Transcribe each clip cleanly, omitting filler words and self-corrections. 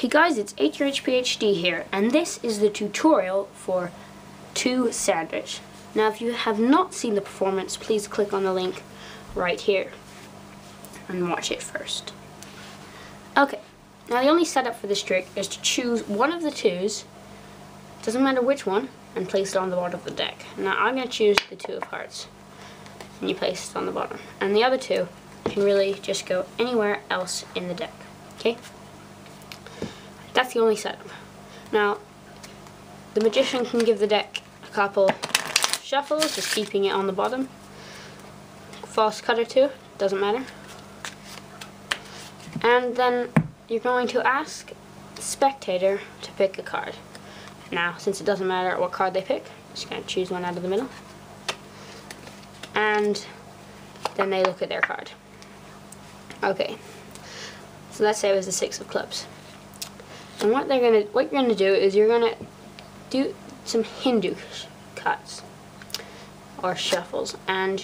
Hey guys, it's Hrhphd here, and this is the tutorial for 2 sandwich. Now if you have not seen the performance, please click on the link right here and watch it first. Okay, now the only setup for this trick is to choose one of the 2s, doesn't matter which one, and place it on the bottom of the deck. Now I'm going to choose the 2 of hearts, and you place it on the bottom. And the other 2 can really just go anywhere else in the deck, okay? That's the only setup. Now, the magician can give the deck a couple shuffles, just keeping it on the bottom. False cutter too, doesn't matter. And then you're going to ask the spectator to pick a card. Now, since it doesn't matter what card they pick, I'm just going to choose one out of the middle. And then they look at their card. Okay, so let's say it was the 6 of clubs. And what you're gonna do is you're gonna do some Hindu cuts or shuffles. And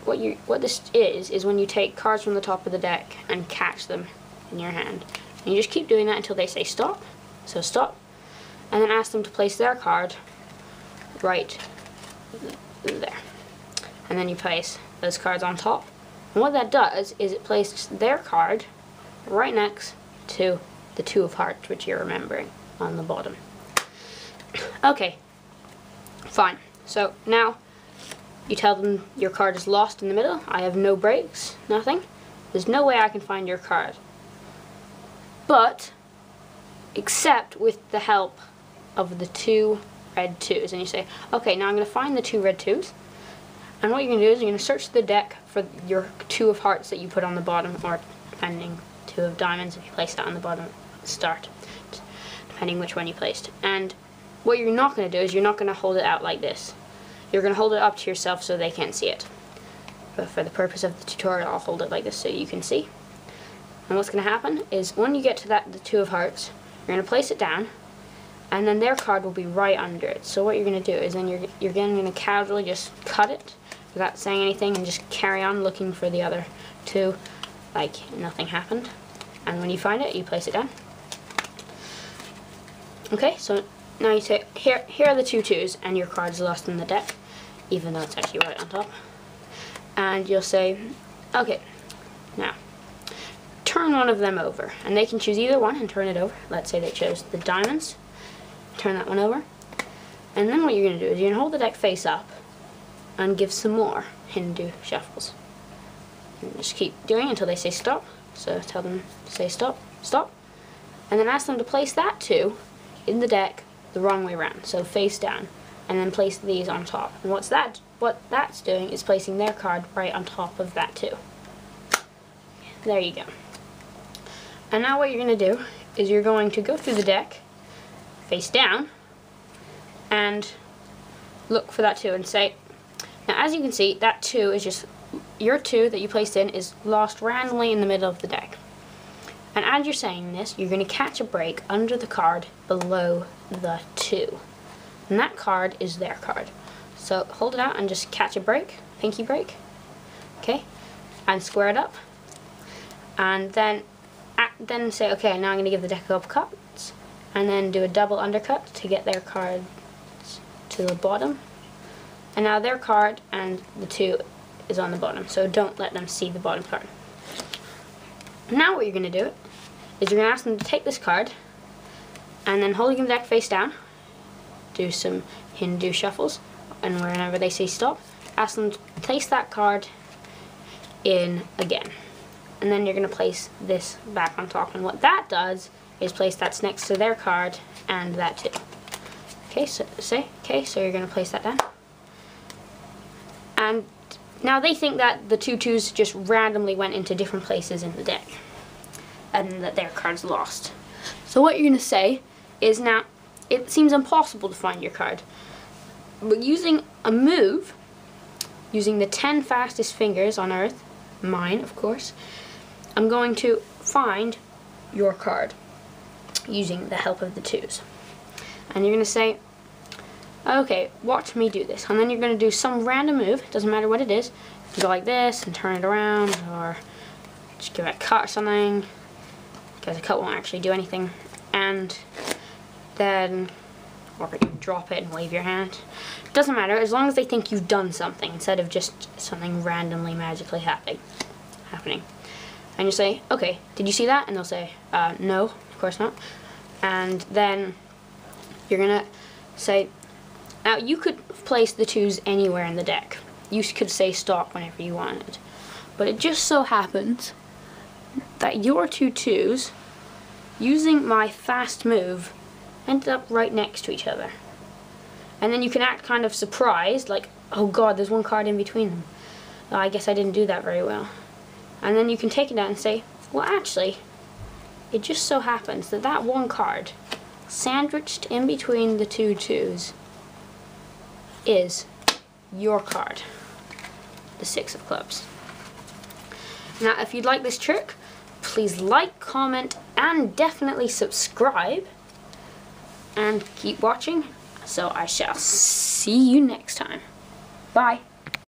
what this is when you take cards from the top of the deck and catch them in your hand. And you just keep doing that until they say stop. So stop, and then ask them to place their card right there. And then you place those cards on top. And what that does is it places their card right next to the 2 of hearts, which you're remembering, on the bottom. Okay, fine. So now you tell them your card is lost in the middle. I have no breaks, nothing. There's no way I can find your card. But, except with the help of the 2 red 2s. And you say, okay, now I'm going to find the 2 red 2s. And what you're going to do is you're going to search the deck for your 2 of hearts that you put on the bottom, or depending, 2 of diamonds if you place that on the bottom. Start, depending which one you placed. And what you're not going to do is you're not going to hold it out like this. You're going to hold it up to yourself so they can't see it. But for the purpose of the tutorial, I'll hold it like this so you can see. And what's going to happen is when you get to the 2 of hearts, you're going to place it down, and then their card will be right under it. So what you're going to do is then you're going to casually just cut it without saying anything and just carry on looking for the other 2 like nothing happened. And when you find it, you place it down. Okay, so now you say, here are the 2 2s, and your card's lost in the deck, even though it's actually right on top. And you'll say, okay, now, turn one of them over. And they can choose either one and turn it over. Let's say they chose the diamonds. Turn that one over. And then what you're going to do is you're going to hold the deck face up and give some more Hindu shuffles. And just keep doing it until they say stop. So tell them to say stop, stop. And then ask them to place that 2 in the deck the wrong way around, so face down, and then place these on top. And what that's doing is placing their card right on top of that 2. There you go. And now what you're going to do is you're going to go through the deck face down and look for that 2 and say, now as you can see, that 2 is just your 2 that you placed in is lost randomly in the middle of the deck. And as you're saying this, you're going to catch a break under the card below the 2. And that card is their card. So hold it out and just catch a break, pinky break, okay, and square it up. And then say, okay, now I'm going to give the deck a couple cuts, and then do a double undercut to get their cards to the bottom. And now their card and the 2 is on the bottom, so don't let them see the bottom card. Now what you're going to do is you're going to ask them to take this card, and then holding the deck face down, do some Hindu shuffles, and whenever they say stop, ask them to place that card in again. And then you're going to place this back on top, and what that does is place that's next to their card and that 2. Okay, so you're going to place that down. And now they think that the 2 2s just randomly went into different places in the deck and that their card's lost. So what you're going to say is, now it seems impossible to find your card, but using a move, using the 10 fastest fingers on earth, mine of course, I'm going to find your card using the help of the 2s. And you're going to say, okay, watch me do this. And then you're going to do some random move, doesn't matter what it is. You can go like this and turn it around, or just give it a cut or something, because a cut won't actually do anything. and then, or you drop it and wave your hand. It doesn't matter, as long as they think you've done something instead of just something randomly magically happening. And you say, okay, did you see that? And they'll say, no, of course not. And then you're gonna say, now you could place the 2s anywhere in the deck. You could say stop whenever you wanted. But it just so happens that your 2 2s, using my fast move, ended up right next to each other. And then you can act kind of surprised, like, oh god, there's 1 card in between them. Oh, I guess I didn't do that very well. And then you can take it out and say, well actually, it just so happens that that 1 card, sandwiched in between the 2 2s, is your card, the 6 of clubs. Now, if you'd like this trick, please like, comment, and definitely subscribe. And keep watching, so I shall see you next time. Bye.